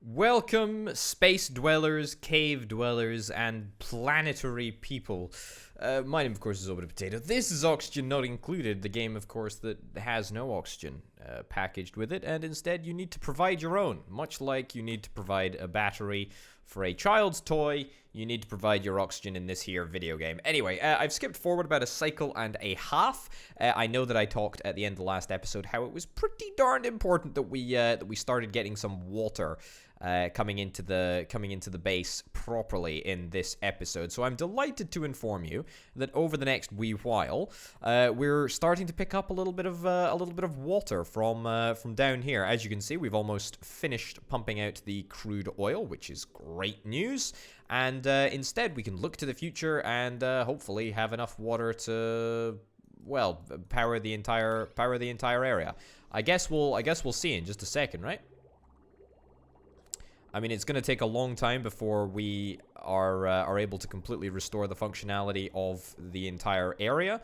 Welcome, space dwellers, cave dwellers, and planetary people. My name, of course, is Obit Potato. This is Oxygen Not Included, the game, of course, that has no oxygen packaged with it, and instead you need to provide your own. Much like you need to provide a battery for a child's toy, you need to provide your oxygen in this here video game. Anyway, I've skipped forward about a cycle and a half. I know that I talked at the end of the last episode how it was pretty darned important that we started getting some water coming into the base properly in this episode. So I'm delighted to inform you that over the next wee while, we're starting to pick up a little bit of water from down here. As you can see, we've almost finished pumping out the crude oil, which is great news. And instead, we can look to the future and hopefully have enough water to, well, power the entire area. I guess we'll see in just a second, right? I mean, it's going to take a long time before we are able to completely restore the functionality of the entire area,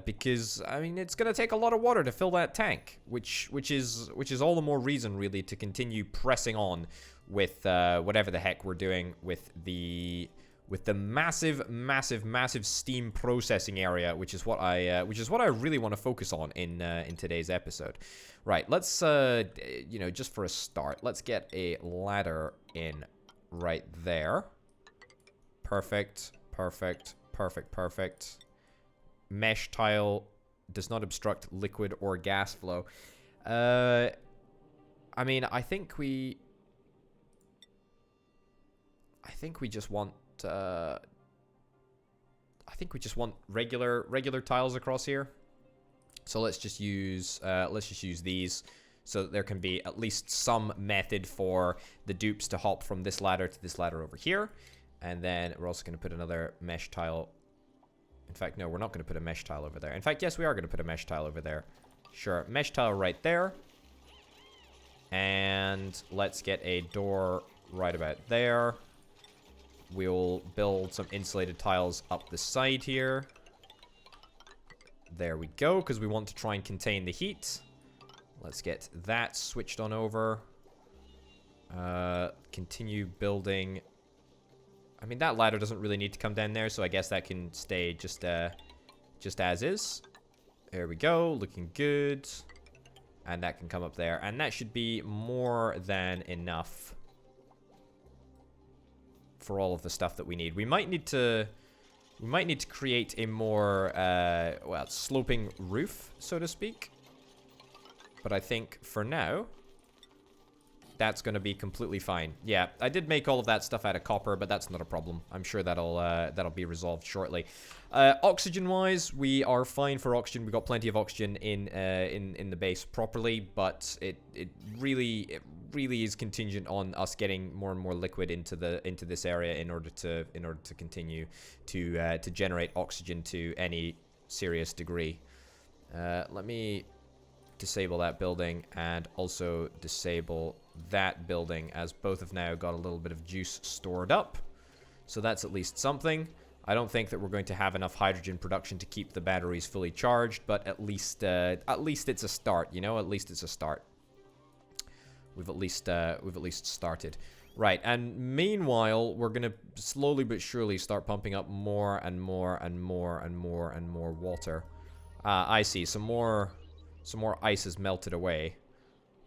because I mean it's going to take a lot of water to fill that tank, which is all the more reason really to continue pressing on with whatever the heck we're doing with the massive steam processing area, which is what I really want to focus on in today's episode. Right, let's just for a start, let's get a ladder in right there. Perfect. Mesh tile does not obstruct liquid or gas flow. I mean, I think we just want regular tiles across here. So let's just use these so that there can be at least some method for the dupes to hop from this ladder to this ladder over here. And then we're also going to put another mesh tile. In fact, no, we're not going to put a mesh tile over there. In fact, yes, we are going to put a mesh tile over there. Sure, mesh tile right there. And let's get a door right about there. We'll build some insulated tiles up the side here. There we go, because we want to try and contain the heat. Let's get that switched on over. Continue building. I mean, that ladder doesn't really need to come down there, so I guess that can stay just as is. There we go, looking good. And that can come up there, and that should be more than enough for all of the stuff that we need. We might need to create a more sloping roof, so to speak. But I think for now that's going to be completely fine. Yeah, I did make all of that stuff out of copper, but that's not a problem. I'm sure that'll be resolved shortly. Oxygen-wise, we are fine for oxygen. We've got plenty of oxygen in the base properly, but it really is contingent on us getting more and more liquid into this area in order to continue to generate oxygen to any serious degree. Let me disable that building and also disable that building, as both have now got a little bit of juice stored up. So that's at least something. I don't think that we're going to have enough hydrogen production to keep the batteries fully charged, but at least it's a start, you know? At least it's a start. We've at least started. Right, and meanwhile, we're gonna slowly but surely start pumping up more and more water. I see. Some more ice has melted away,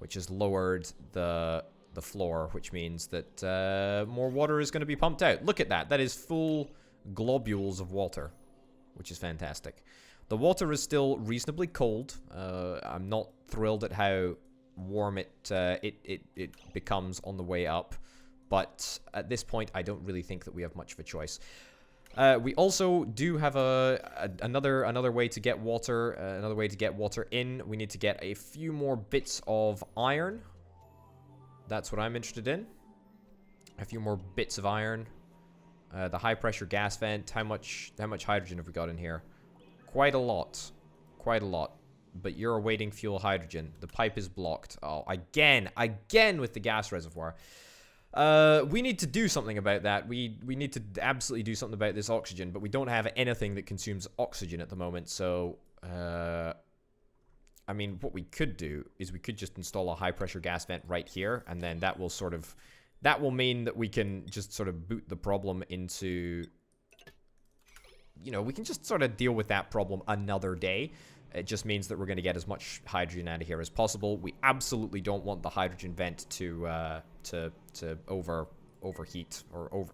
which has lowered the floor, which means that more water is going to be pumped out. Look at that. That is full globules of water, which is fantastic. The water is still reasonably cold. I'm not thrilled at how warm it becomes on the way up, but at this point, I don't really think that we have much of a choice. We also do have another way to get water. Another way to get water in. We need to get a few more bits of iron. That's what I'm interested in. A few more bits of iron. The high pressure gas vent. How much hydrogen have we got in here? Quite a lot. But you're awaiting fuel hydrogen. The pipe is blocked. Oh, again with the gas reservoir. We need to do something about that. We need to absolutely do something about this oxygen, but we don't have anything that consumes oxygen at the moment, so I mean, what we could do is we could just install a high-pressure gas vent right here, and then that will sort of... That will mean that we can just sort of boot the problem into... You know, we can just sort of deal with that problem another day. It just means that we're going to get as much hydrogen out of here as possible. We absolutely don't want the hydrogen vent to overheat or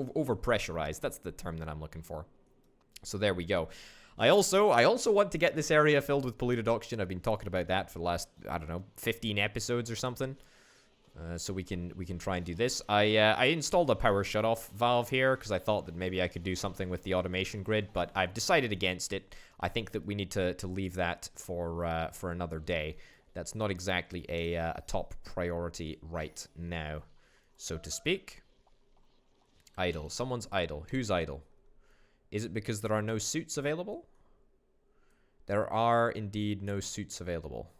over pressurize. That's the term that I'm looking for. So there we go. I also want to get this area filled with polluted oxygen. I've been talking about that for the last, I don't know, 15 episodes or something. So we can try and do this. I installed a power shutoff valve here because I thought that maybe I could do something with the automation grid, but I've decided against it. I think that we need to leave that for another day. That's not exactly a top priority right now, so to speak. Idle. Someone's idle. Who's idle? Is it because there are no suits available? There are indeed no suits available.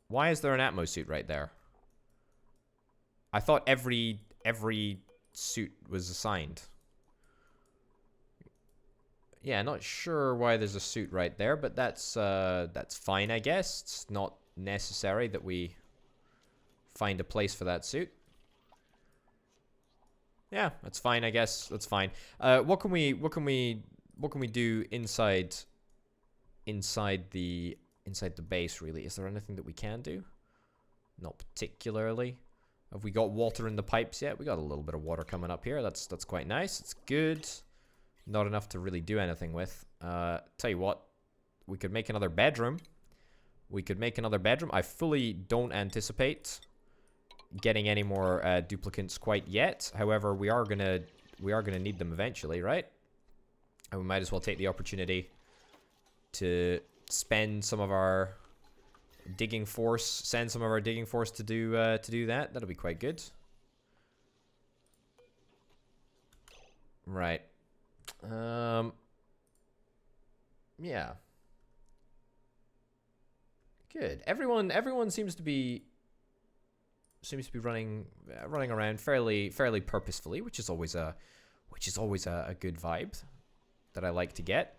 Why is there an Atmo suit right there? I thought every suit was assigned. Yeah, not sure why there's a suit right there, but that's fine, I guess. It's not necessary that we find a place for that suit. Yeah, that's fine, I guess. That's fine. What can we do inside the base, really? Is there anything that we can do? Not particularly. Have we got water in the pipes yet? We got a little bit of water coming up here. That's quite nice. It's good. Not enough to really do anything with. Tell you what, we could make another bedroom. I fully don't anticipate getting any more duplicates quite yet. However, we are gonna need them eventually, right? And we might as well take the opportunity to spend some of our digging force, send some of our digging force to do that. That'll be quite good. Right. Yeah. Good. Everyone seems to be running around fairly purposefully, which is always a good vibe that I like to get.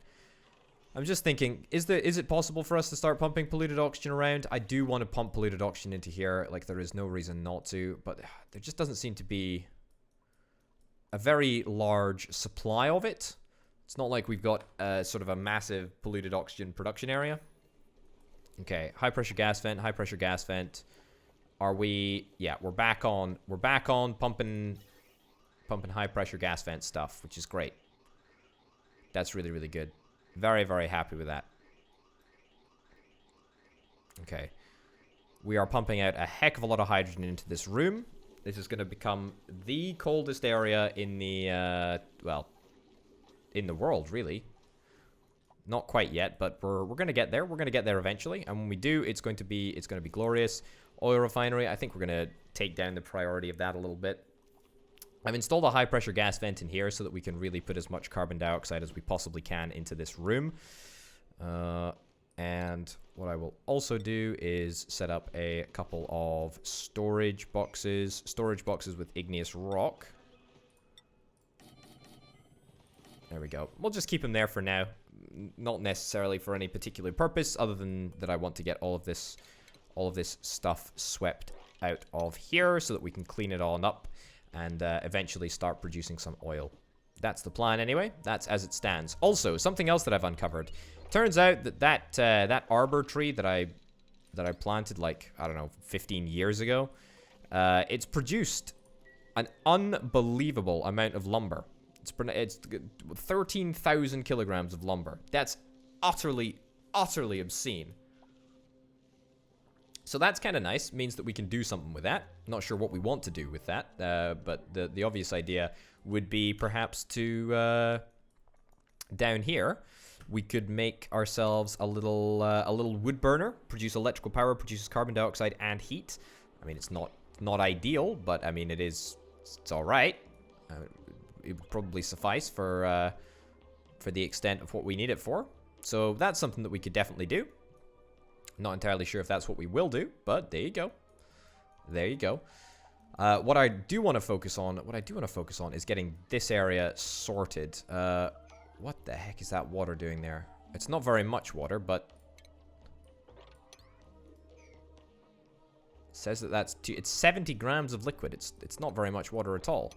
I'm just thinking, is it possible for us to start pumping polluted oxygen around? I do want to pump polluted oxygen into here, like there is no reason not to, but there just doesn't seem to be a very large supply of it. It's not like we've got sort of a massive polluted oxygen production area. Okay, high pressure gas vent. Are we? Yeah, we're back on pumping high pressure gas vent stuff, which is great. That's really, really good. Very, very happy with that. Okay. We are pumping out a heck of a lot of hydrogen into this room. This is going to become the coldest area in the, well, in the world, really. Not quite yet, but we're going to get there. We're going to get there eventually. And when we do, it's going to be glorious. Oil refinery, I think we're going to take down the priority of that a little bit. I've installed a high-pressure gas vent in here so that we can really put as much carbon dioxide as we possibly can into this room. And what I will also do is set up a couple of storage boxes with igneous rock. There we go. We'll just keep them there for now. Not necessarily for any particular purpose, other than that I want to get all of this stuff swept out of here so that we can clean it all up and eventually start producing some oil. That's the plan anyway. That's as it stands. Also, something else that I've uncovered. Turns out that arbor tree that I planted, like, I don't know, 15 years ago, it's produced an unbelievable amount of lumber. It's 13,000 kilograms of lumber. That's utterly obscene. So that's kind of nice. Means that we can do something with that. Not sure what we want to do with that, but the obvious idea would be perhaps to down here we could make ourselves a little wood burner, produce electrical power, produces carbon dioxide and heat. I mean, it's not ideal, but I mean it's all right. It would probably suffice for the extent of what we need it for. So that's something that we could definitely do. Not entirely sure if that's what we will do, but there you go. There you go. What I do want to focus on is getting this area sorted. What the heck is that water doing there? It's not very much water, but... It says that that's... It's 70 grams of liquid. It's not very much water at all.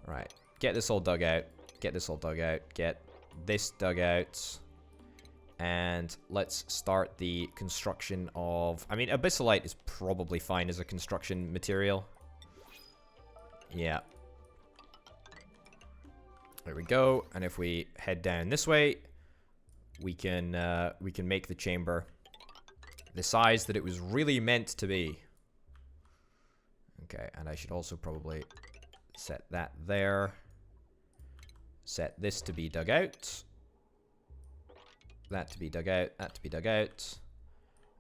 Right. Get this all dug out. Get this all dug out. Get this dug out. And let's start the construction of... I mean, abyssalite is probably fine as a construction material. Yeah. There we go. And if we head down this way, we can make the chamber the size that it was really meant to be. Okay, and I should also probably set that there. Set this to be dug out. That to be dug out. That to be dug out.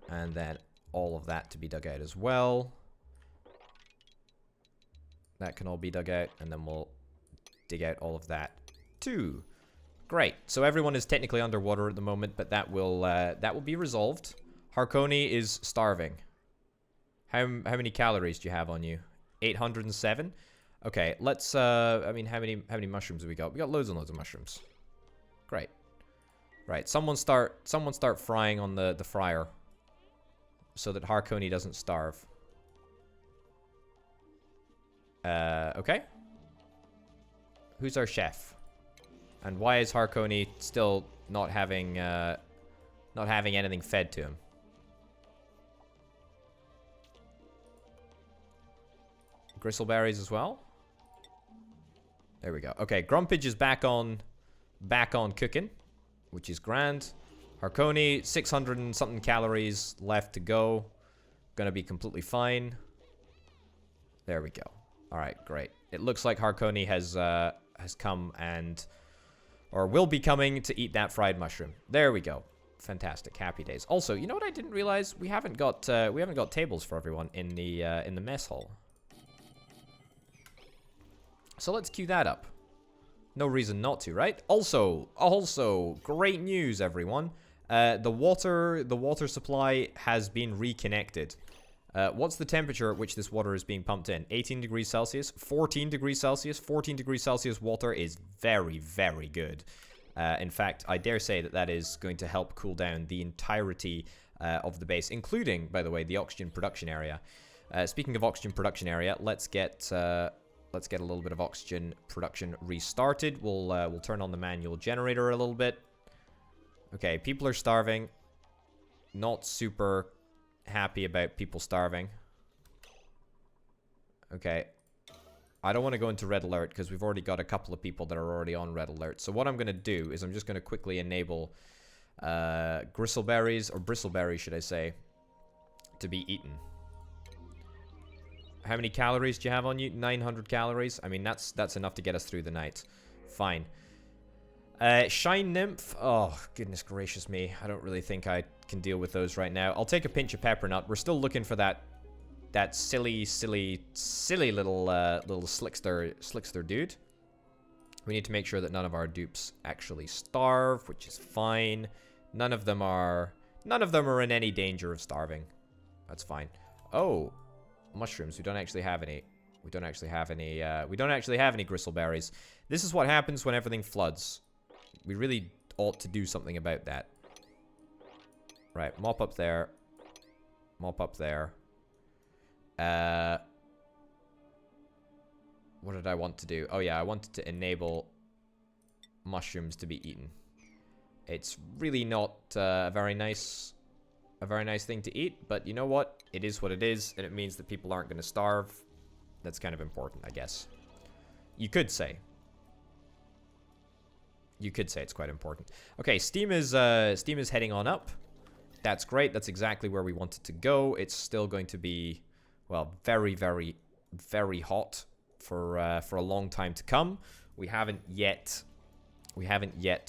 And then all of that to be dug out as well. That can all be dug out, and then we'll dig out all of that too. Great. So everyone is technically underwater at the moment, but that will be resolved. Harkoni is starving. How many calories do you have on you? 807. Okay, let's. I mean, how many mushrooms have we got? We got loads and loads of mushrooms. Great. Right. Someone start frying on the fryer, so that Harkoni doesn't starve. Okay. Who's our chef? And why is Harkoni still not having anything fed to him? Gristleberries as well? There we go. Okay, Grumpage is back on cooking, which is grand. Harkoni, 600 and something calories left to go. Gonna be completely fine. There we go. Alright, great. It looks like Harkoni has come and... or will be coming to eat that fried mushroom. There we go. Fantastic. Happy days. Also, you know what I didn't realize? We haven't got tables for everyone in the mess hall. So let's queue that up. No reason not to, right? Also, great news, everyone. The water supply has been reconnected. What's the temperature at which this water is being pumped in? 18 degrees Celsius, 14 degrees Celsius. 14 degrees Celsius water is very, very good. In fact, I dare say that is going to help cool down the entirety of the base, including, by the way, the oxygen production area. Speaking of oxygen production area, let's get a little bit of oxygen production restarted. We'll turn on the manual generator a little bit. Okay, people are starving. Not super happy about people starving. Okay. I don't want to go into red alert because we've already got a couple of people that are already on red alert. So what I'm going to do is I'm just going to quickly enable gristleberries, or bristleberries should I say, to be eaten. How many calories do you have on you? 900 calories. I mean, that's enough to get us through the night. Fine. Shine Nymph. Oh, goodness gracious me. I don't really think I can deal with those right now. I'll take a pinch of pepper nut. We're still looking for that silly little slickster dude. We need to make sure that none of our dupes actually starve, which is fine. None of them are in any danger of starving. That's fine. Oh, mushrooms. We don't actually have any. We don't actually have any gristleberries. This is what happens when everything floods. We really ought to do something about that. Right, mop up there. Mop up there. What did I want to do? Oh yeah, I wanted to enable mushrooms to be eaten. It's really not a very nice thing to eat, but you know what? It is what it is, and it means that people aren't going to starve. That's kind of important, I guess. You could say. You could say it's quite important. Okay, Steam is heading on up. That's great. That's exactly where we want it to go. It's still going to be, well, very, very, very hot for a long time to come. We haven't yet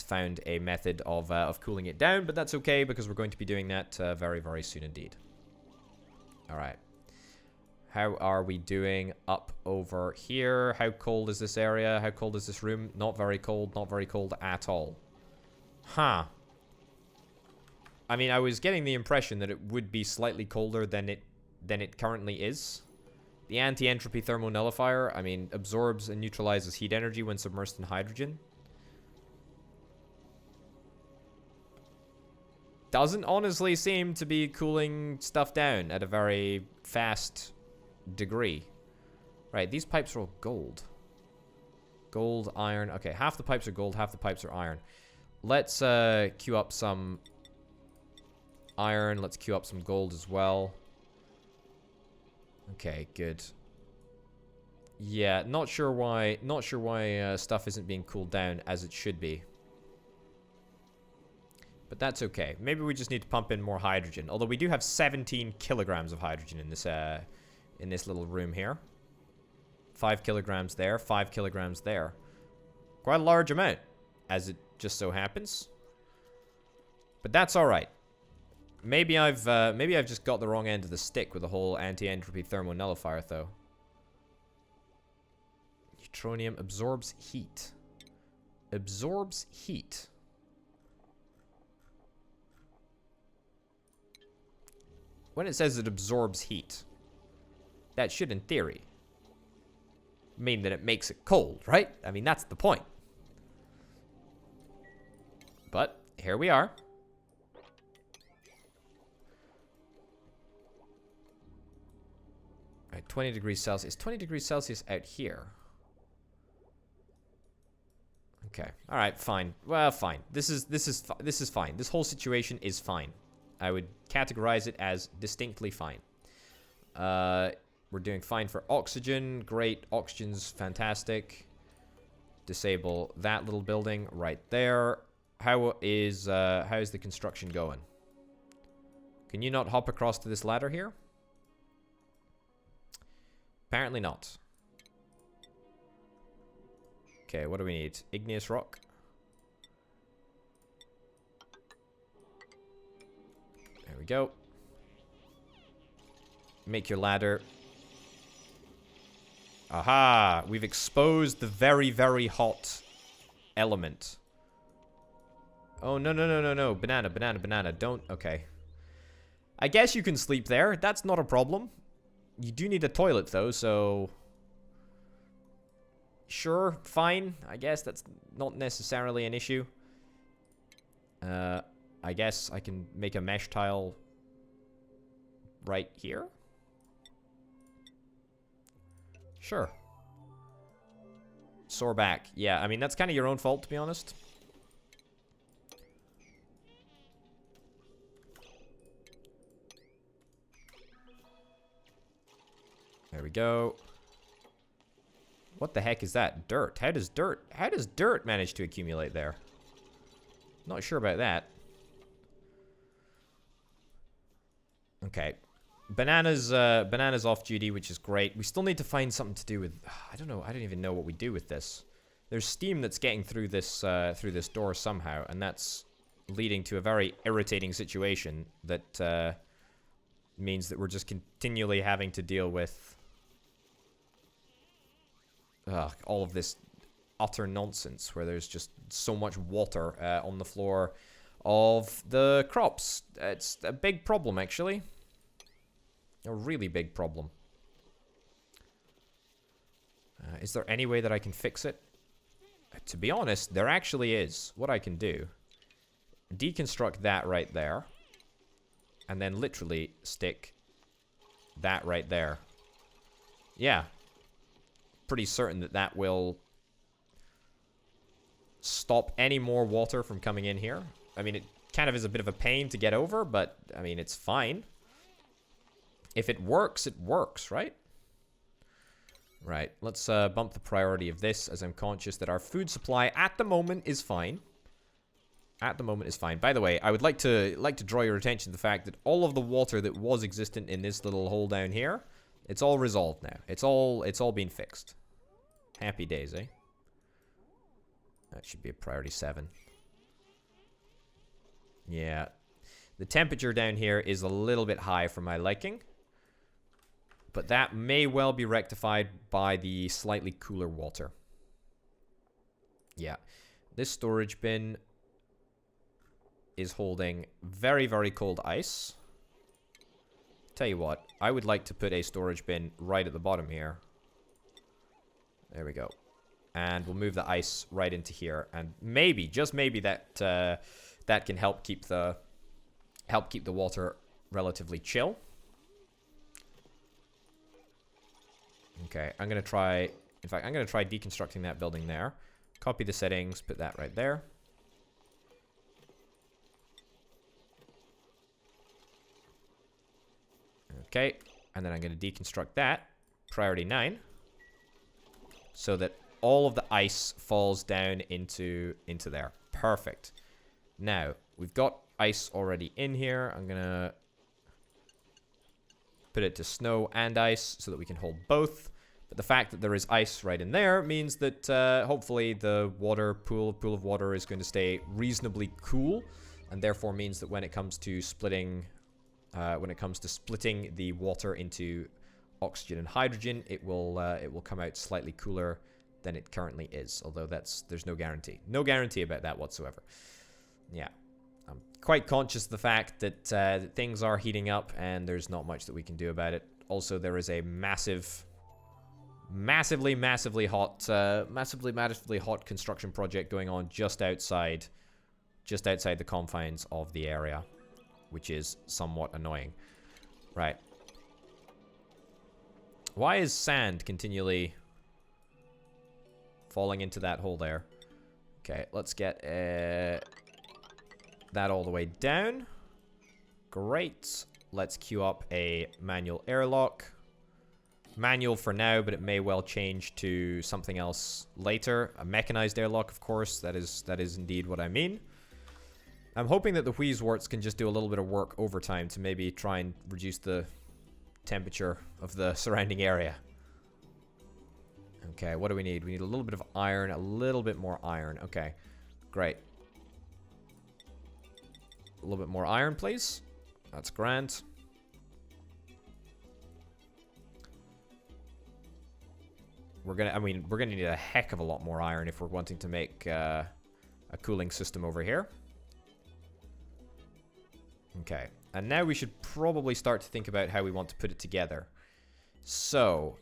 found a method of cooling it down, but that's okay because we're going to be doing that very, very soon indeed. All right. How are we doing up over here? How cold is this area? How cold is this room? Not very cold. Not very cold at all. Huh. I mean, I was getting the impression that it would be slightly colder than it currently is. The anti-entropy thermal nullifier, I mean, absorbs and neutralizes heat energy when submersed in hydrogen. doesn't honestly seem to be cooling stuff down at a very fast degree. Right, these pipes are all gold. Gold, iron. Okay, half the pipes are gold, half the pipes are iron. Let's queue up some iron. Let's queue up some gold as well. Okay, good. Yeah, not sure why stuff isn't being cooled down as it should be. But that's okay. Maybe we just need to pump in more hydrogen. Although we do have 17 kilograms of hydrogen in this little room here. 5 kilograms there, 5 kilograms there. Quite a large amount, as it just so happens. But that's all right. Maybe I've just got the wrong end of the stick with the whole anti-entropy thermonullifier, though. Neutronium absorbs heat. Absorbs heat. When it says it absorbs heat, that should, in theory, mean that it makes it cold, right? I mean, that's the point. But here we are. Right, 20 degrees Celsius. 20 degrees Celsius out here. Okay. All right, fine. Well, fine. This is fine. This whole situation is fine. I would categorize it as distinctly fine. We're doing fine for oxygen. Great. Oxygen's fantastic. Disable that little building right there. How is the construction going? Can you not hop across to this ladder here? Apparently not. Okay, what do we need? Igneous rock. There we go. Make your ladder. Aha! We've exposed the very, very hot element. Oh, no, no, no, no, no. Banana, banana, banana. Don't... Okay. I guess you can sleep there. That's not a problem. You do need a toilet, though, so... Sure, fine. I guess that's not necessarily an issue. I guess I can make a mesh tile right here. Sure. Sore back. Yeah, I mean, that's kind of your own fault, to be honest. There we go. What the heck is that? Dirt. How does dirt manage to accumulate there? Not sure about that. Okay. Bananas off duty, which is great. We still need to find something to do with... I don't know. I don't even know what we do with this. There's steam that's getting through this door somehow, and that's leading to a very irritating situation that means that we're just continually having to deal with all of this utter nonsense where there's just so much water on the floor of the crops. It's a big problem, actually. A really big problem. Is there any way that I can fix it? To be honest, there actually is. What I can do, deconstruct that right there, and then literally stick that right there. Yeah. Pretty certain that that will stop any more water from coming in here. I mean, it kind of is a bit of a pain to get over, but, I mean, it's fine. If it works, right? Right, let's bump the priority of this, as I'm conscious that our food supply at the moment is fine. At the moment is fine. By the way, I would like to draw your attention to the fact that all of the water that was existent in this little hole down here, it's all resolved now. It's all been fixed. Happy days, eh? That should be a priority 7. Yeah. The temperature down here is a little bit high for my liking. But that may well be rectified by the slightly cooler water. Yeah. This storage bin is holding very, very cold ice. Tell you what, I would like to put a storage bin right at the bottom here. There we go. And we'll move the ice right into here. And maybe, just maybe, that can help keep the help keep the water relatively chill. Okay, I'm going to try... In fact, I'm going to try deconstructing that building there. Copy the settings, put that right there. Okay, and then I'm going to deconstruct that. Priority 9. So that all of the ice falls down into there. Perfect. Now, we've got ice already in here. I'm going to put it to snow and ice so that we can hold both. But the fact that there is ice right in there means that hopefully the pool of water is going to stay reasonably cool, and therefore means that when it comes to splitting the water into oxygen and hydrogen, it will come out slightly cooler than it currently is. Although there's no guarantee about that whatsoever. Yeah, I'm quite conscious of the fact that things are heating up, and there's not much that we can do about it. Also, there is a massively hot construction project going on just outside the confines of the area, which is somewhat annoying. Right. Why is sand continually falling into that hole there? Okay, let's get that all the way down. Great. Let's queue up a manual airlock. Manual for now, but it may well change to something else later. A mechanized airlock, of course. That is indeed what I mean. I'm hoping that the Wheezeworts can just do a little bit of work overtime to maybe try and reduce the temperature of the surrounding area. Okay, what do we need? We need a little bit of iron, a little bit more iron. Okay, great. A little bit more iron, please. That's grand. We're gonna need a heck of a lot more iron if we're wanting to make a cooling system over here. Okay, and now we should probably start to think about how we want to put it together. So,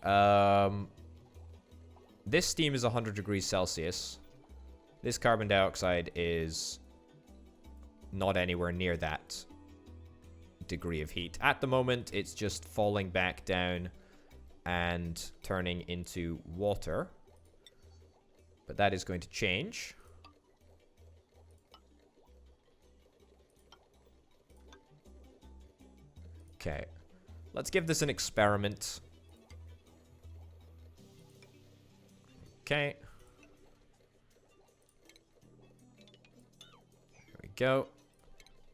this steam is 100 degrees Celsius. This carbon dioxide is not anywhere near that degree of heat. At the moment, it's just falling back down and turning into water. But that is going to change. Okay. Let's give this an experiment. Okay. Here we go.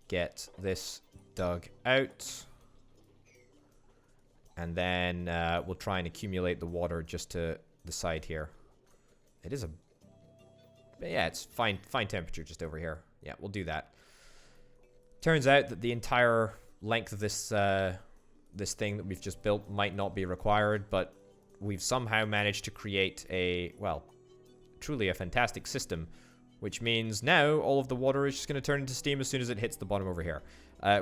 Get this dug out. And then we'll try and accumulate the water just to the side here. It is yeah, it's fine temperature just over here. Yeah, we'll do that. Turns out that the entire length of this this thing that we've just built might not be required, but we've somehow managed to create truly a fantastic system, which means now all of the water is just going to turn into steam as soon as it hits the bottom over here.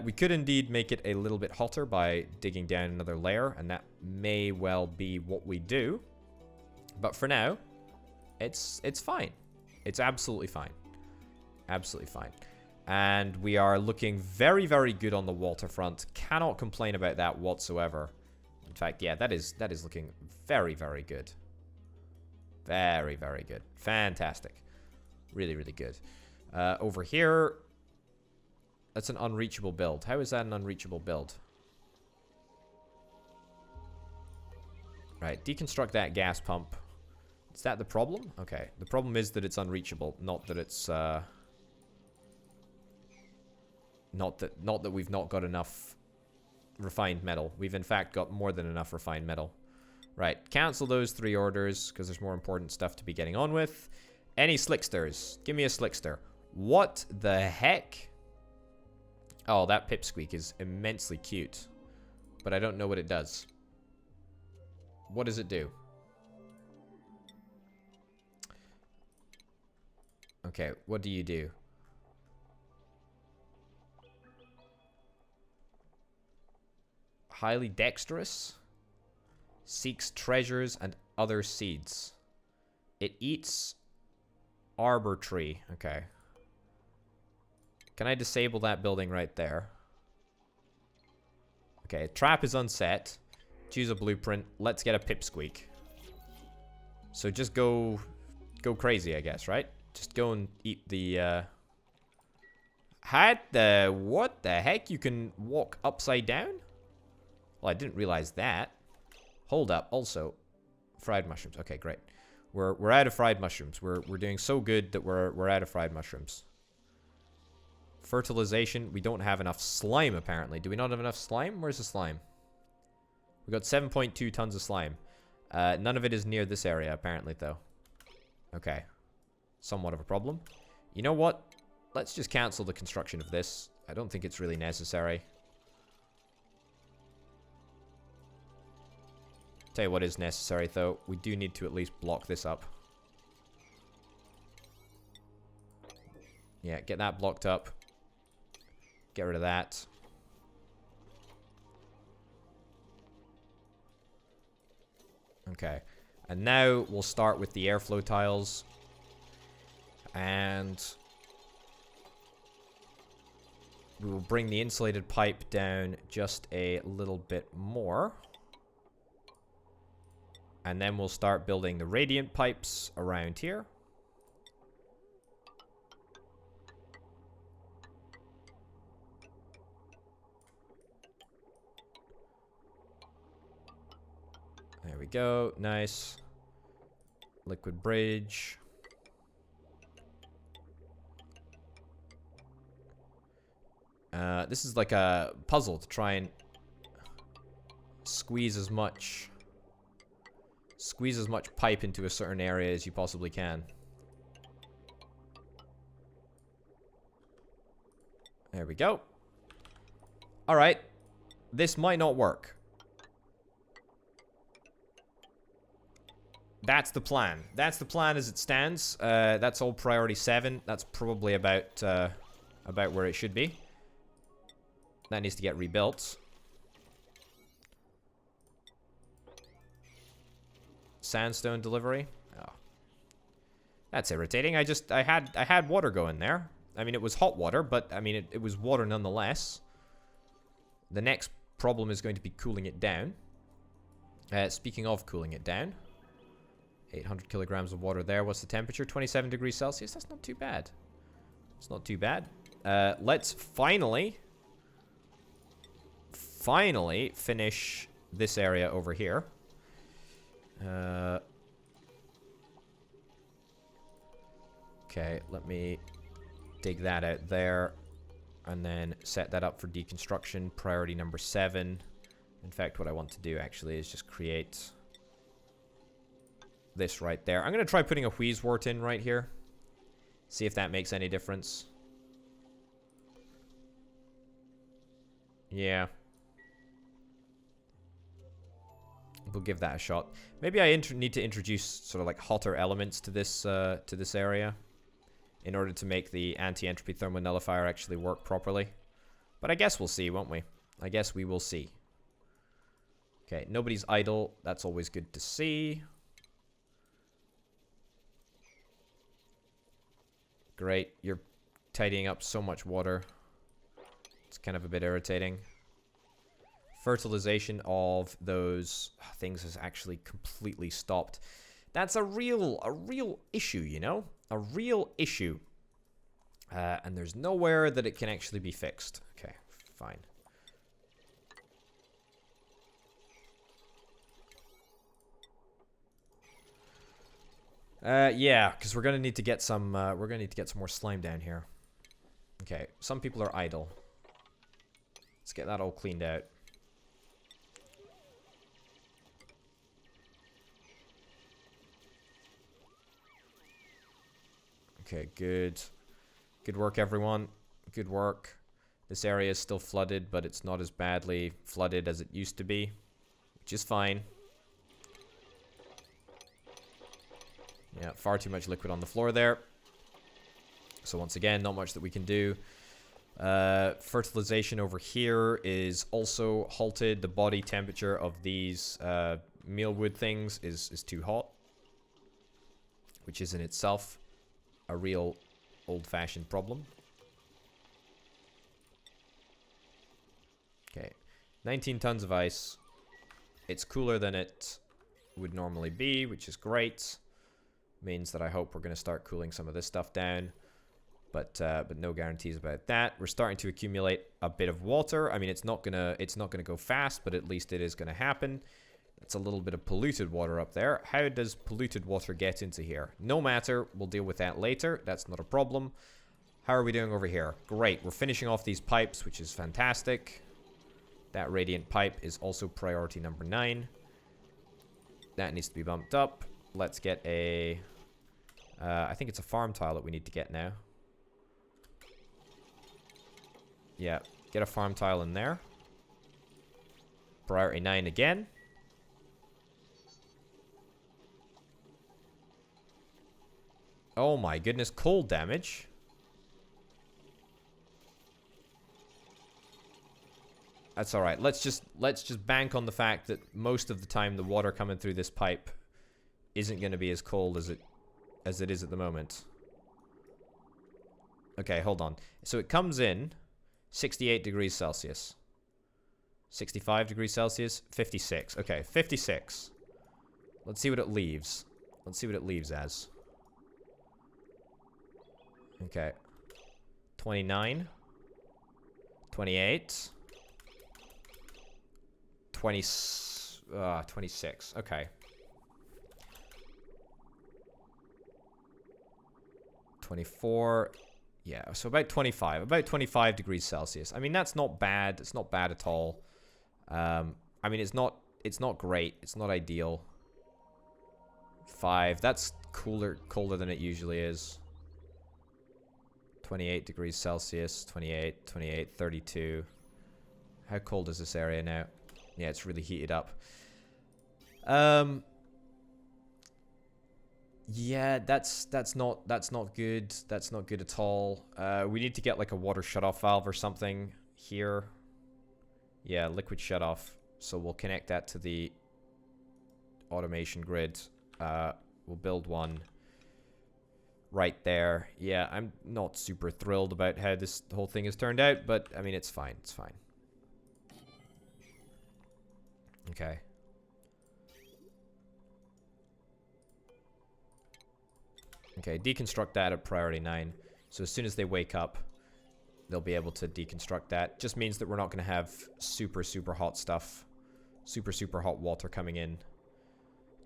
We could indeed make it a little bit hotter by digging down another layer, and that may well be what we do. But for now, it's fine. It's absolutely fine. Absolutely fine. And we are looking very, very good on the waterfront. Cannot complain about that whatsoever. In fact, yeah, that is looking very, very good. Very, very good. Fantastic. Really, really good. Over here, that's an unreachable build. How is that an unreachable build? Right, deconstruct that gas pump. Is that the problem? Okay, the problem is that it's unreachable, not that it's not that we've not got enough refined metal. We've in fact got more than enough refined metal. Right, cancel those 3 orders because there's more important stuff to be getting on with. Any slicksters? Give me a slickster. What the heck? Oh, that pipsqueak is immensely cute, but I don't know what it does. What does it do? Okay, what do you do? Highly dexterous. Seeks treasures and other seeds. It eats arbor tree. Okay. Can I disable that building right there? Okay, trap is unset. Choose a blueprint. Let's get a pipsqueak. So just go crazy, I guess, right? Just go and eat the, what the heck? You can walk upside down? Well, I didn't realize that. Hold up. Also, fried mushrooms. Okay, great. We're out of fried mushrooms. We're doing so good that we're out of fried mushrooms. Fertilization. We don't have enough slime, apparently. Do we not have enough slime? Where's the slime? We got 7.2 tons of slime. None of it is near this area, apparently, though. Okay. Somewhat of a problem. You know what? Let's just cancel the construction of this. I don't think it's really necessary. Tell you what is necessary, though. We do need to at least block this up. Yeah, get that blocked up. Get rid of that. Okay. And now we'll start with the airflow tiles. And we will bring the insulated pipe down just a little bit more. And then we'll start building the radiant pipes around here. There we go. Nice. Liquid bridge. This is like a puzzle to try and squeeze as much pipe into a certain area as you possibly can. There we go. Alright. This might not work. That's the plan. That's the plan as it stands. That's all priority 7. That's probably about where it should be. That needs to get rebuilt. Sandstone delivery. Oh. That's irritating. I had water going there. I mean, it was hot water, but I mean, it was water nonetheless. The next problem is going to be cooling it down. Speaking of cooling it down, 800 kilograms of water there. What's the temperature? 27 degrees Celsius. That's not too bad. It's not too bad. Let's finally finish this area over here. Okay, let me dig that out there and then set that up for deconstruction. Priority number 7. In fact, what I want to do actually is just create this right there. I'm going to try putting a wheezewort in right here. See if that makes any difference. Yeah. We'll give that a shot. Maybe I need to introduce sort of like hotter elements to this area in order to make the anti-entropy thermonullifier actually work properly. But I guess we'll see, won't we? I guess we will see. Okay, nobody's idle. That's always good to see. Great. You're tidying up so much water. It's kind of a bit irritating. Fertilization of those things has actually completely stopped. That's a real issue, you know? A real issue. And there's nowhere that it can actually be fixed. Okay, fine. Yeah, because we're gonna need to get some. We're gonna need to get some more slime down here. Okay, some people are idle. Let's get that all cleaned out. Okay, good. Good work, everyone. Good work. This area is still flooded, but it's not as badly flooded as it used to be, which is fine. Yeah, far too much liquid on the floor there. So once again, not much that we can do. Fertilization over here is also halted. The body temperature of these mealwood things is too hot, which is in itself a real old-fashioned problem. Okay, 19 tons of ice. It's cooler than it would normally be, which is great. Means that I hope we're going to start cooling some of this stuff down. But no guarantees about that. We're starting to accumulate a bit of water. I mean, it's not gonna go fast, but at least it is gonna happen. It's a little bit of polluted water up there. How does polluted water get into here? No matter. We'll deal with that later. That's not a problem. How are we doing over here? Great. We're finishing off these pipes, which is fantastic. That radiant pipe is also priority number 9. That needs to be bumped up. Let's get a... I think it's a farm tile that we need to get now. Yeah, get a farm tile in there. Priority 9 again. Oh my goodness, cold damage. That's all right. Let's just bank on the fact that most of the time the water coming through this pipe isn't going to be as cold as it is at the moment. Okay, hold on. So it comes in 68 degrees Celsius. 65 degrees Celsius. 56. Okay, 56. Let's see what it leaves. Let's see what it leaves as. Okay. 29. 28. 26. Okay. 24. Yeah, so about 25. About 25 degrees Celsius. I mean, that's not bad. It's not bad at all. I mean, it's not great. It's not ideal. 5. That's colder than it usually is. 28 degrees Celsius. 28, 28, 32. How cold is this area now? Yeah, it's really heated up. Yeah, that's not good. That's not good at all. We need to get like a water shutoff valve or something here. Yeah, liquid shutoff. So we'll connect that to the automation grid. We'll build one right there. Yeah, I'm not super thrilled about how this whole thing has turned out, but I mean, it's fine. It's fine. Okay. Okay, deconstruct that at priority 9. So as soon as they wake up, they'll be able to deconstruct that. Just means that we're not going to have super, super hot stuff. Super, super hot water coming in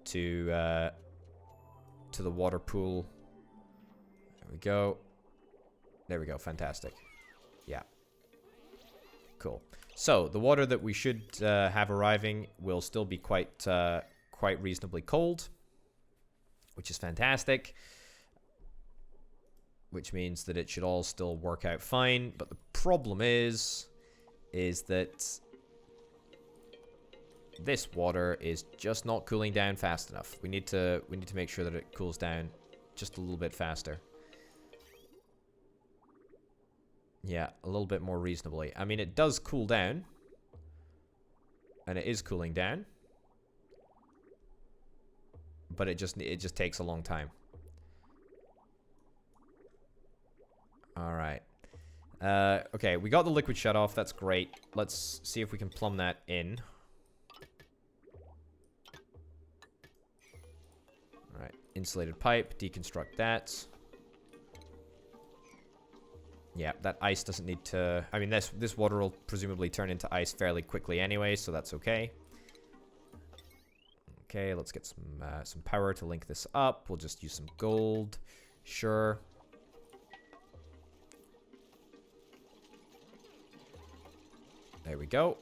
to the water pool. There we go. There we go. Fantastic. Yeah. Cool. So, the water that we should have arriving will still be quite reasonably cold, which is fantastic. Which means that it should all still work out fine. But the problem is that this water is just not cooling down fast enough. We need to make sure that it cools down just a little bit faster. Yeah, a little bit more reasonably. I mean, it does cool down. And it is cooling down. But it just takes a long time. Alright. Okay, we got the liquid shutoff. That's great. Let's see if we can plumb that in. Alright, insulated pipe. Deconstruct that. Yeah, that ice doesn't need to... I mean, this water will presumably turn into ice fairly quickly anyway, so that's okay. Okay, let's get some power to link this up. We'll just use some gold. Sure. There we go.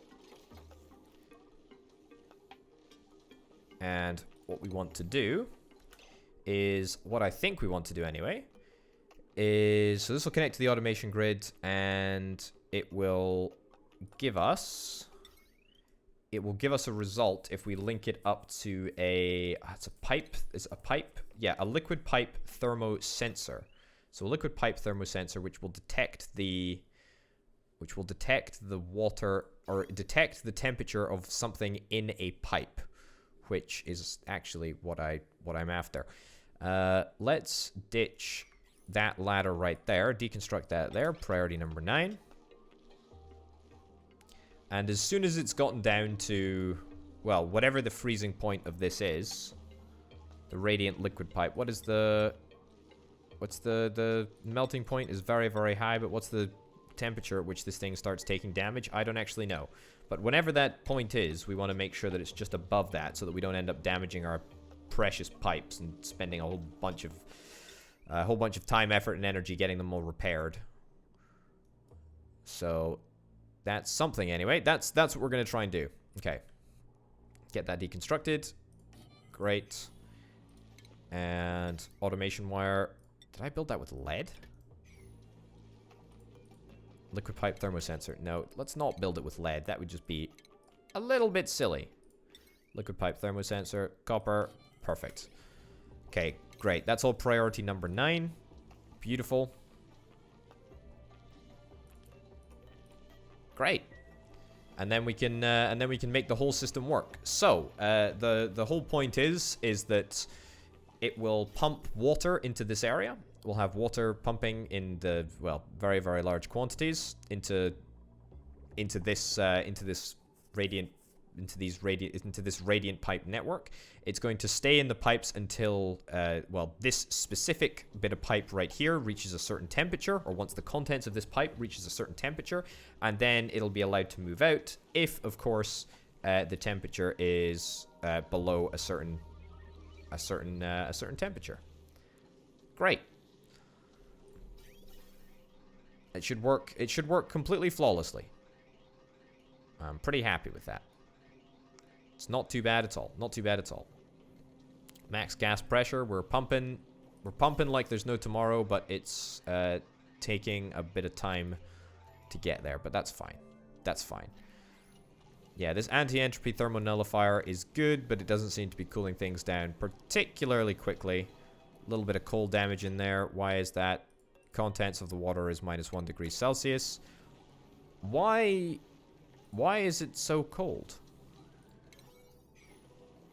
And what we want to do is... What I think we want to do anyway... is, so this will connect to the automation grid, and it will give us a result if we link it up to it's a pipe, yeah, a liquid pipe thermosensor. So a liquid pipe thermosensor which will detect the water, or detect the temperature of something in a pipe, which is actually what I'm after. Let's ditch that ladder right there. Deconstruct that there. Priority number 9. And as soon as it's gotten down to, well, whatever the freezing point of this is, the radiant liquid pipe. What is the... What's the melting point is very, very high, but what's the temperature at which this thing starts taking damage? I don't actually know. But whenever that point is, we want to make sure that it's just above that so that we don't end up damaging our precious pipes and spending a whole bunch of time, effort, and energy getting them all repaired. So that's something anyway. That's what we're going to try and do. Okay. Get that deconstructed. Great. And automation wire. Did I build that with lead? Liquid pipe thermosensor. No, let's not build it with lead. That would just be a little bit silly. Liquid pipe thermosensor. Copper. Perfect. Okay, great. That's all priority number 9. Beautiful. Great. And then we can make the whole system work. So the whole point is that it will pump water into this area. We'll have water pumping in the, well, very, very large quantities into this radiant pipe network. It's going to stay in the pipes until, well, this specific bit of pipe right here reaches a certain temperature, or once the contents of this pipe reaches a certain temperature, and then it'll be allowed to move out if, of course, the temperature is below a certain temperature. Great. It should work. It should work completely flawlessly. I'm pretty happy with that. It's not too bad at all. Not too bad at all. Max gas pressure. We're pumping like there's no tomorrow, but it's taking a bit of time to get there. But that's fine. That's fine. Yeah, this anti-entropy thermonullifier is good, but it doesn't seem to be cooling things down particularly quickly. A little bit of cold damage in there. Why is that? Contents of the water is -1 degree Celsius. Why is it so cold?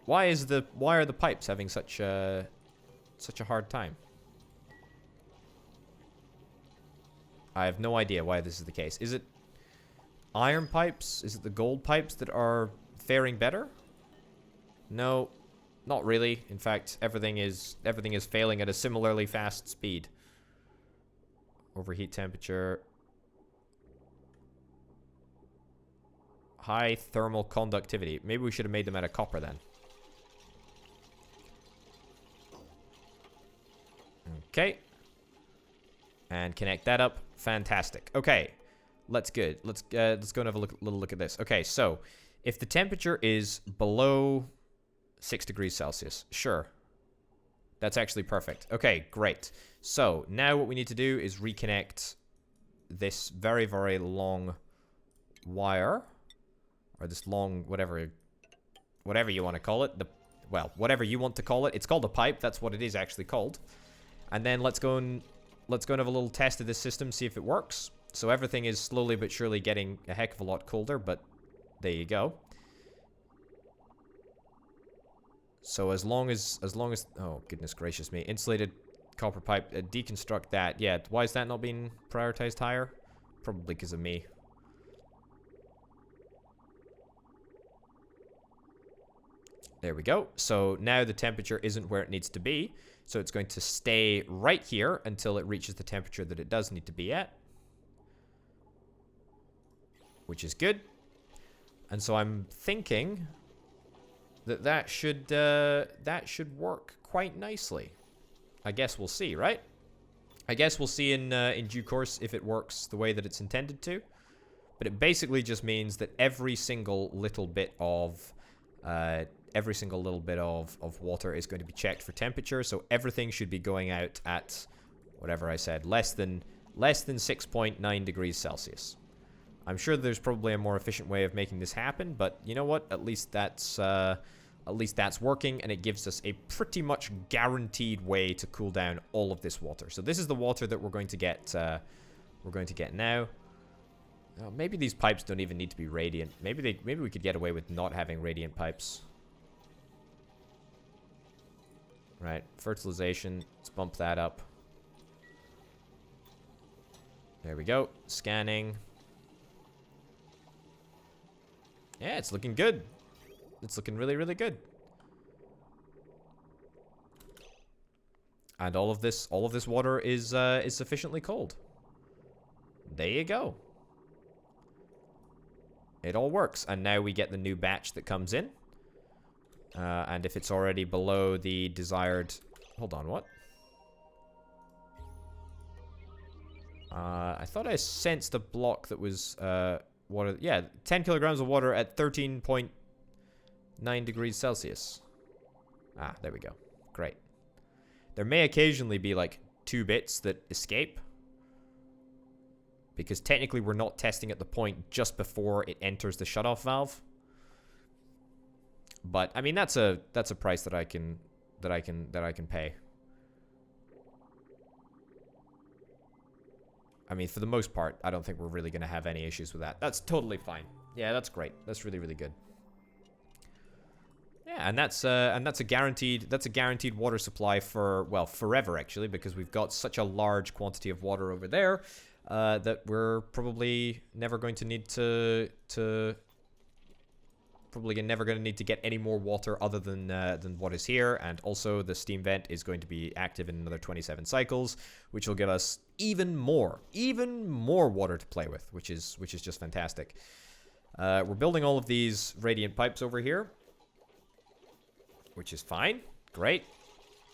Why are the pipes having such a hard time? I have no idea why this is the case. Is it iron pipes? Is it the gold pipes that are faring better? No, not really. In fact, everything is failing at a similarly fast speed. Overheat temperature. High thermal conductivity. Maybe we should have made them out of copper then. Okay. And connect that up. Fantastic. Okay. Let's go and have a little look at this. Okay, so if the temperature is below 6 degrees Celsius, sure. That's actually perfect. Okay, great. So now what we need to do is reconnect this very, very long wire, or this long whatever you want to call it. Well, whatever you want to call it. It's called a pipe. That's what it is actually called. And then let's go and have a little test of this system, see if it works. So everything is slowly but surely getting a heck of a lot colder, but there you go. So as long as oh goodness gracious me, insulated copper pipe, deconstruct that. Yeah, why is that not being prioritized higher? Probably because of me. There we go. So now the temperature isn't where it needs to be. So it's going to stay right here until it reaches the temperature that it does need to be at. Which is good. And so I'm thinking that should work quite nicely. I guess we'll see, right? I guess we'll see in due course if it works the way that it's intended to. But it basically just means that every single little bit of water is going to be checked for temperature. So everything should be going out at whatever I said, less than 6.9 degrees Celsius. I'm sure there's probably a more efficient way of making this happen, but you know what? At least that's working, and it gives us a pretty much guaranteed way to cool down all of this water. So this is the water that we're going to get. Now. Maybe these pipes don't even need to be radiant. Maybe we could get away with not having radiant pipes. Right, fertilization. Let's bump that up. There we go. Scanning. Yeah, it's looking good. It's looking really, really good. And all of this water is sufficiently cold. There you go. It all works. And now we get the new batch that comes in. And if it's already below the desired... Hold on, what? I thought I sensed a block that was water. Yeah, 10 kilograms of water at 13.9 degrees Celsius. Ah, there we go. Great. There may occasionally be like 2 bits that escape. Because technically we're not testing at the point just before it enters the shutoff valve. But I mean that's a price that I can pay. I mean, for the most part, I don't think we're really going to have any issues with that. That's totally fine. Yeah, that's great. That's really, really good. Yeah, and that's a guaranteed water supply for, well, forever actually, because we've got such a large quantity of water over there that we're probably never going to need to get any more water other than what is here. And also the steam vent is going to be active in another 27 cycles, which will give us even more water to play with, which is just fantastic. We're building all of these radiant pipes over here, which is fine. Great.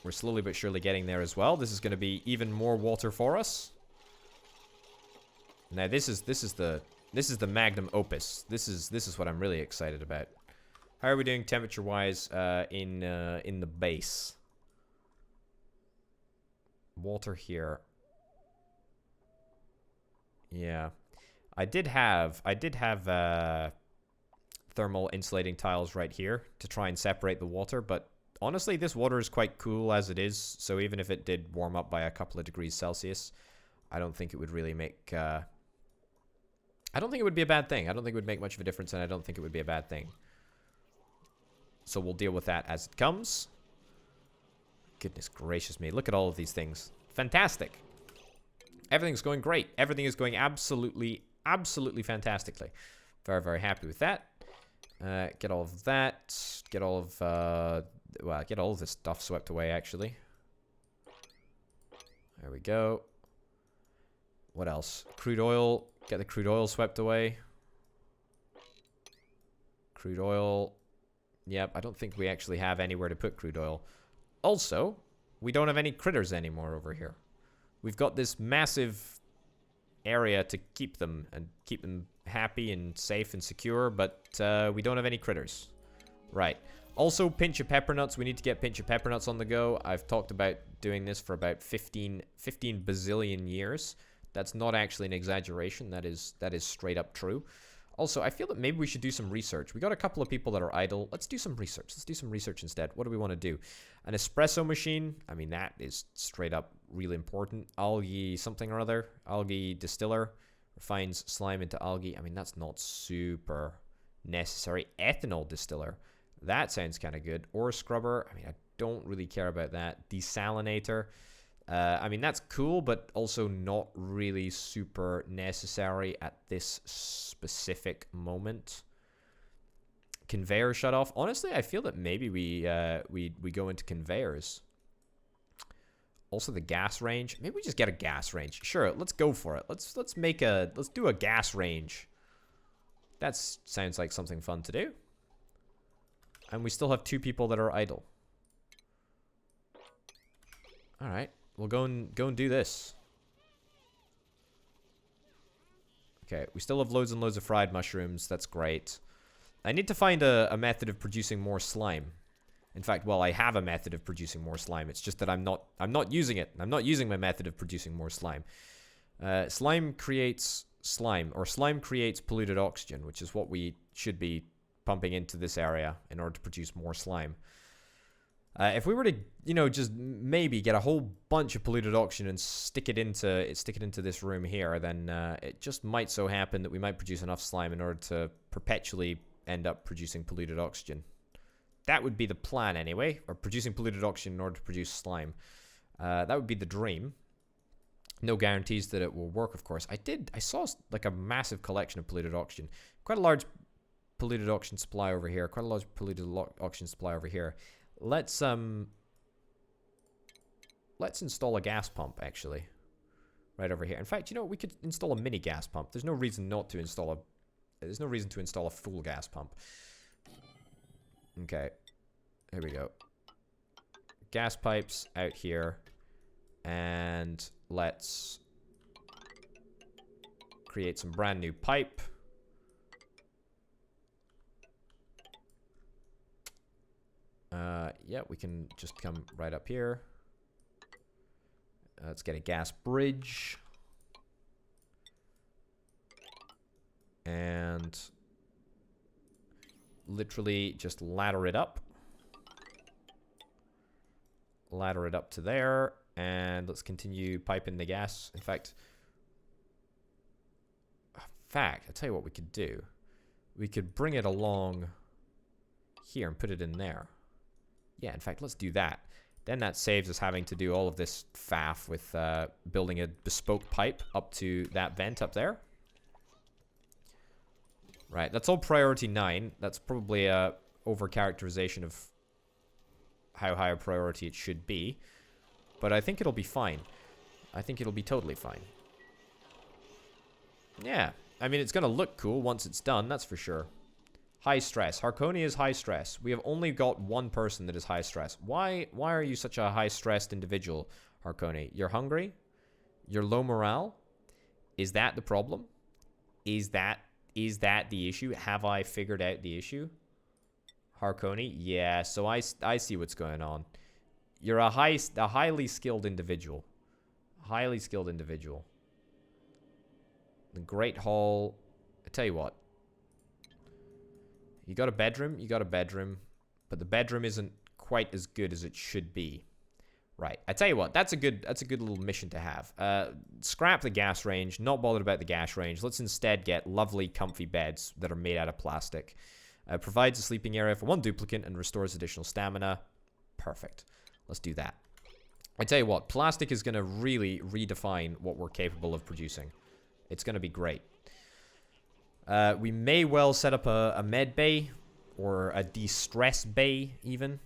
We're slowly but surely getting there as well. This is going to be even more water for us. Now this is the magnum opus. This is what I'm really excited about. How are we doing temperature-wise in the base? Water here. Yeah, I did have thermal insulating tiles right here to try and separate the water, but honestly, this water is quite cool as it is. So even if it did warm up by a couple of degrees Celsius, I don't think it would really make. I don't think it would be a bad thing. I don't think it would make much of a difference, and I don't think it would be a bad thing. So we'll deal with that as it comes. Goodness gracious me. Look at all of these things. Fantastic. Everything's going great. Everything is going absolutely fantastically. Very, very happy with that. Get all of that. Get all of, get all of this stuff swept away, actually. There we go. What else? Crude oil. Get the crude oil swept away. Crude oil. Yep, I don't think we actually have anywhere to put crude oil. Also, we don't have any critters anymore over here. We've got this massive area to keep them happy and safe and secure, but we don't have any critters. Right. Also, pinch of pepper nuts. We need to get pinch of pepper nuts on the go. I've talked about doing this for about 15 bazillion years. That's not actually an exaggeration. That is straight up true. Also, I feel that maybe we should do some research. We got a couple of people that are idle. Let's do some research. Let's do some research instead. What do we want to do? An espresso machine. I mean, that is straight up really important. Algae something or other. Algae distiller. Refines slime into algae. I mean, that's not super necessary. Ethanol distiller. That sounds kind of good. Ore scrubber. I mean, I don't really care about that. Desalinator. I mean, that's cool, but also not really super necessary at this specific moment. Conveyor shutoff. Honestly, I feel that maybe we go into conveyors. Also, the gas range. Maybe we just get a gas range. Sure, let's go for it. Let's do a gas range. That sounds like something fun to do. And we still have 2 people that are idle. All right. We'll go and do this. Okay, we still have loads and loads of fried mushrooms. That's great. I need to find a method of producing more slime. In fact, well, I have a method of producing more slime. It's just that I'm not using it. I'm not using my method of producing more slime. Slime creates slime, or slime creates polluted oxygen, which is what we should be pumping into this area in order to produce more slime. If we were to, just maybe get a whole bunch of polluted oxygen and stick it into this room here, then it just might so happen that we might produce enough slime in order to perpetually end up producing polluted oxygen. That would be the plan anyway, or producing polluted oxygen in order to produce slime. That would be the dream. No guarantees that it will work, of course. I saw like a massive collection of polluted oxygen. Quite a large polluted oxygen supply over here. Quite a large polluted oxygen supply over here. Let's install a gas pump, actually. Right over here. In fact, you know, we could install a mini gas pump. There's no reason not to install a... There's no reason to install a full gas pump. Okay. Here we go. Gas pipes out here. And let's create some brand new pipe. Yeah, we can just come right up here. Let's get a gas bridge. And literally just ladder it up. Ladder it up to there. And let's continue piping the gas. In fact, I'll tell you what we could do. We could bring it along here and put it in there. Yeah, in fact, let's do that. Then that saves us having to do all of this faff with building a bespoke pipe up to that vent up there. Right, that's all priority 9. That's probably a overcharacterization of how high a priority it should be. But I think it'll be fine. I think it'll be totally fine. Yeah, I mean, it's going to look cool once it's done, that's for sure. High stress. Harkonia is high stress. We have only got one person that is high stress. Why are you such a high-stressed individual, Harkonia? You're hungry? You're low morale? Is that the problem? Is that the issue? Have I figured out the issue? Harkonia? Yeah, so I see what's going on. You're a highly skilled individual. Highly skilled individual. The Great Hall. I tell you what. You got a bedroom, but the bedroom isn't quite as good as it should be. Right. I tell you what, that's a good little mission to have. Scrap the gas range, not bothered about the gas range. Let's instead get lovely, comfy beds that are made out of plastic. Provides a sleeping area for one duplicant and restores additional stamina. Perfect. Let's do that. I tell you what, plastic is going to really redefine what we're capable of producing. It's going to be great. We may well set up a med bay or a de-stress bay even.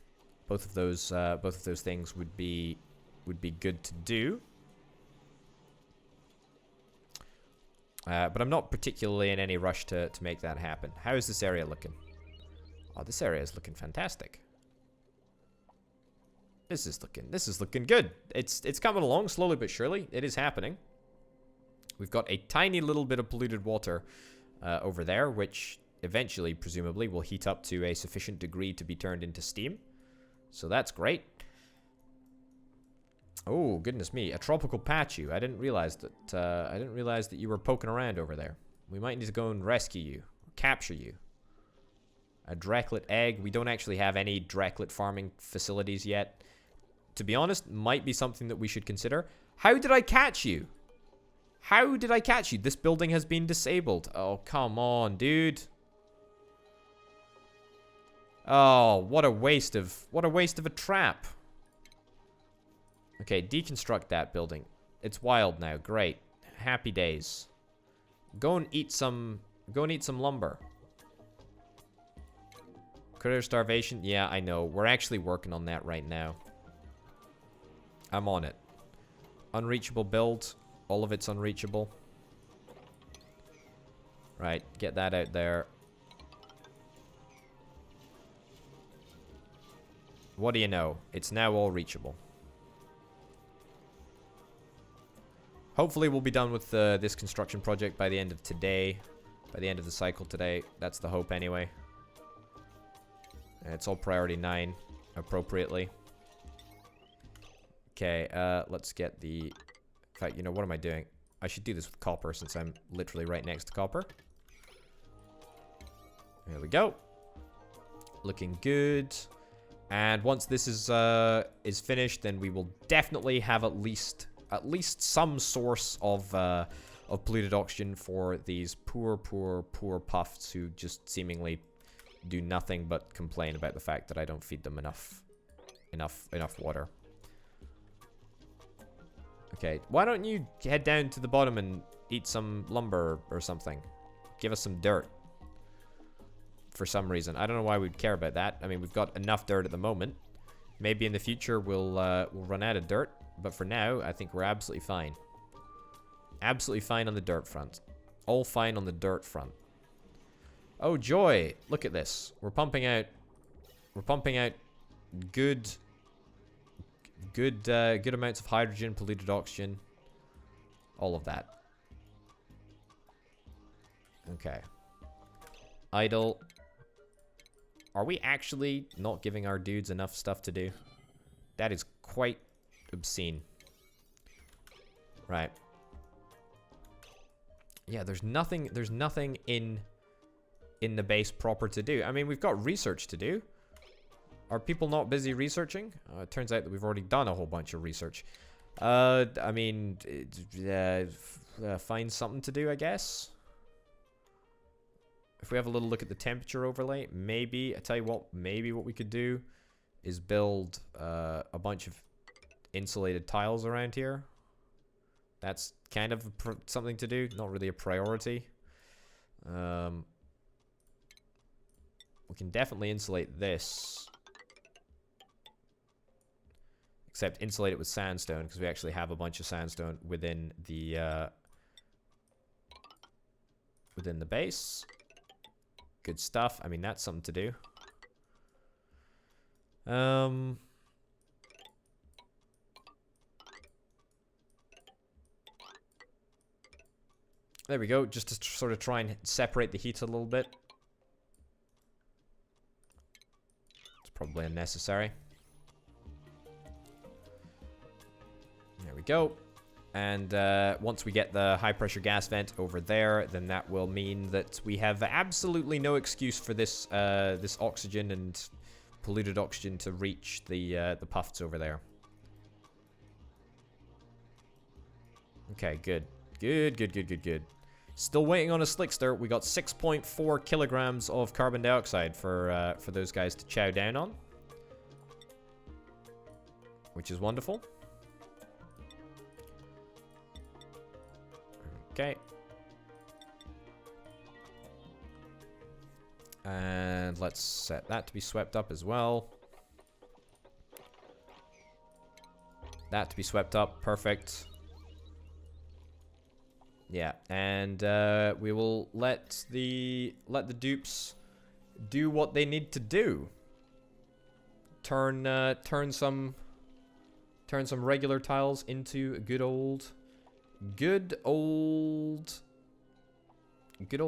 Both of those things would be good to do. But I'm not particularly in any rush to make that happen. How is this area looking? Oh, this area is looking fantastic. This is looking good. It's coming along slowly but surely. It is happening. We've got a tiny little bit of polluted water over there, which eventually, presumably, will heat up to a sufficient degree to be turned into steam. So that's great. Oh, goodness me. A tropical patchu. I didn't realize that you were poking around over there. We might need to go and rescue you. Capture you. A Dreklet egg. We don't actually have any Dreklet farming facilities yet. To be honest, might be something that we should consider. How did I catch you? How did I catch you? This building has been disabled. Oh, come on, dude. Oh, what a waste of a trap. Okay, deconstruct that building. It's wild now. Great. Happy days. Go and eat some lumber. Critter starvation? Yeah, I know. We're actually working on that right now. I'm on it. Unreachable build. All of it's unreachable. Right, get that out there. What do you know? It's now all reachable. Hopefully we'll be done with this construction project by the end of today. By the end of the cycle today. That's the hope anyway. And it's all priority 9 appropriately. Okay, let's get the... In fact, you know, what am I doing? I should do this with copper since I'm literally right next to copper. There we go. Looking good. And once this is finished, then we will definitely have at least some source of polluted oxygen for these poor puffs who just seemingly do nothing but complain about the fact that I don't feed them enough water. Okay, why don't you head down to the bottom and eat some lumber or something? Give us some dirt. for some reason. I don't know why we'd care about that. I mean, we've got enough dirt at the moment. Maybe in the future we'll run out of dirt. But for now, I think we're absolutely fine. Absolutely fine on the dirt front. All fine on the dirt front. Oh, joy. Look at this. We're pumping out good amounts of hydrogen, polluted oxygen. All of that. Okay. Idle. Are we actually not giving our dudes enough stuff to do? That is quite obscene. Right. Yeah, there's nothing in the base proper to do. I mean, we've got research to do. Are people not busy researching? It turns out that we've already done a whole bunch of research. I mean, find something to do, I guess. If we have a little look at the temperature overlay, maybe, I tell you what, maybe what we could do is build a bunch of insulated tiles around here. That's kind of something to do, not really a priority. We can definitely insulate this. Except insulate it with sandstone, because we actually have a bunch of sandstone within the base. Good stuff. I mean, that's something to do. There we go, just to sort of try and separate the heat a little bit. It's probably unnecessary. There we go. And once we get the high pressure gas vent over there, then that will mean that we have absolutely no excuse for this this oxygen and polluted oxygen to reach the puffs over there. Okay, good. Good. Still waiting on a slickster. We got 6.4 kilograms of carbon dioxide for those guys to chow down on, which is wonderful. Okay. And let's set that to be swept up as well. That to be swept up. Perfect. Yeah, and we will let the dupes do what they need to do. Turn some regular tiles into good old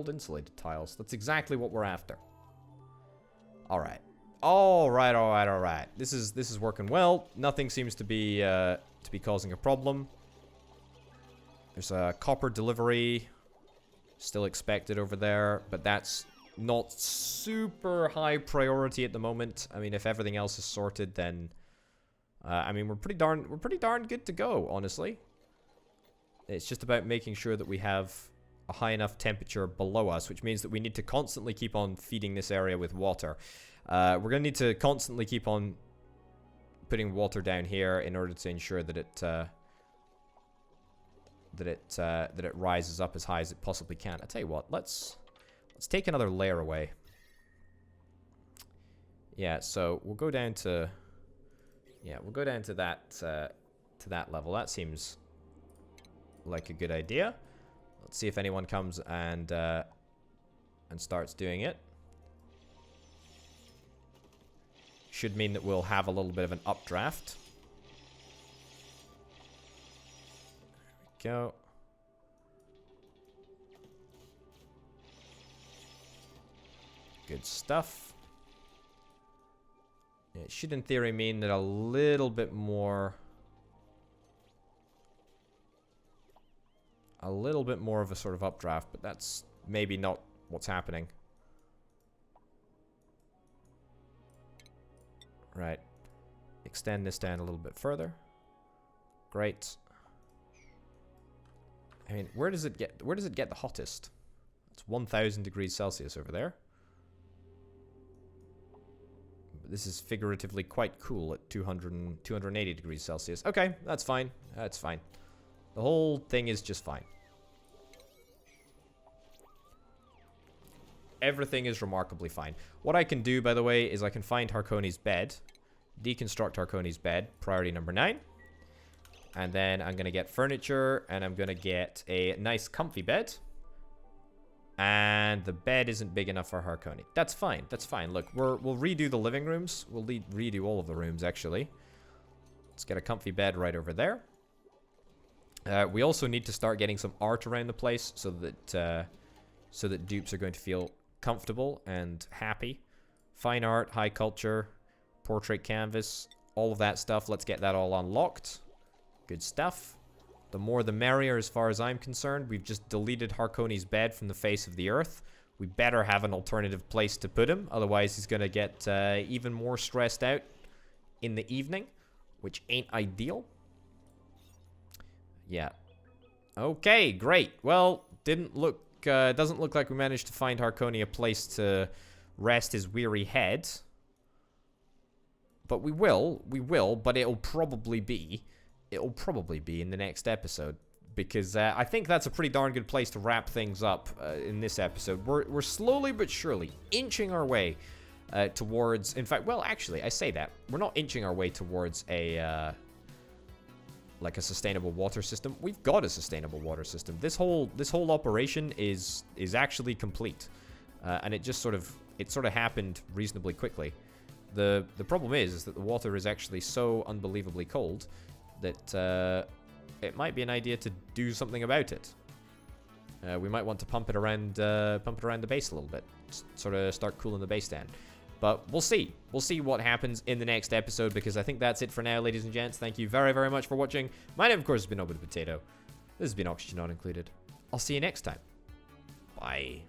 insulated tiles. That's exactly what we're after. All right. This is working well. Nothing seems to be causing a problem. There's a copper delivery still expected over there, but that's not super high priority at the moment. I mean, if everything else is sorted, then I mean, we're pretty darn good to go, honestly. It's just about making sure that we have a high enough temperature below us, which means that we need to constantly keep on feeding this area with water. We're going to need to constantly keep on putting water down here in order to ensure that it rises up as high as it possibly can. I tell you what, let's take another layer away. Yeah, so we'll go down to that level. That seems like a good idea. Let's see if anyone comes and starts doing it. Should mean that we'll have a little bit of an updraft. There we go. Good stuff. It should in theory mean that a little bit more of a sort of updraft, but that's maybe not what's happening. Right. Extend this down a little bit further. Great. I mean, where does it get the hottest? It's 1000 degrees Celsius over there. But this is figuratively quite cool at 280 degrees Celsius. Okay, that's fine. That's fine. The whole thing is just fine. everything is remarkably fine. What I can do, by the way, is I can find Harkoni's bed, deconstruct Harkoni's bed, priority number 9. And then I'm going to get furniture, and I'm going to get a nice comfy bed. And the bed isn't big enough for Harkoni. That's fine. That's fine. Look, we'll redo the living rooms. We'll redo all of the rooms, actually. Let's get a comfy bed right over there. We also need to start getting some art around the place so that dupes are going to feel comfortable and happy. Fine art, high culture, portrait canvas, all of that stuff. Let's get that all unlocked. Good stuff. The more the merrier as far as I'm concerned. We've just deleted Harkoni's bed from the face of the earth. We better have an alternative place to put him. Otherwise, he's going to get even more stressed out in the evening, which ain't ideal. Yeah. Okay, great. Well, doesn't look like we managed to find Harkoni a place to rest his weary head. But we will, but it'll probably be in the next episode, because I think that's a pretty darn good place to wrap things up in this episode. We're slowly but surely inching our way towards, in fact, well, actually, I say that. We're not inching our way towards a sustainable water system. We've got a sustainable water system. This whole operation is actually complete. And it just sort of happened reasonably quickly. The problem is that the water is actually so unbelievably cold that it might be an idea to do something about it. We might want to pump it around the base a little bit, sort of start cooling the base down. But we'll see. We'll see what happens in the next episode, because I think that's it for now, ladies and gents. Thank you very, very much for watching. My name, of course, has been Obi the Potato. This has been Oxygen Not Included. I'll see you next time. Bye.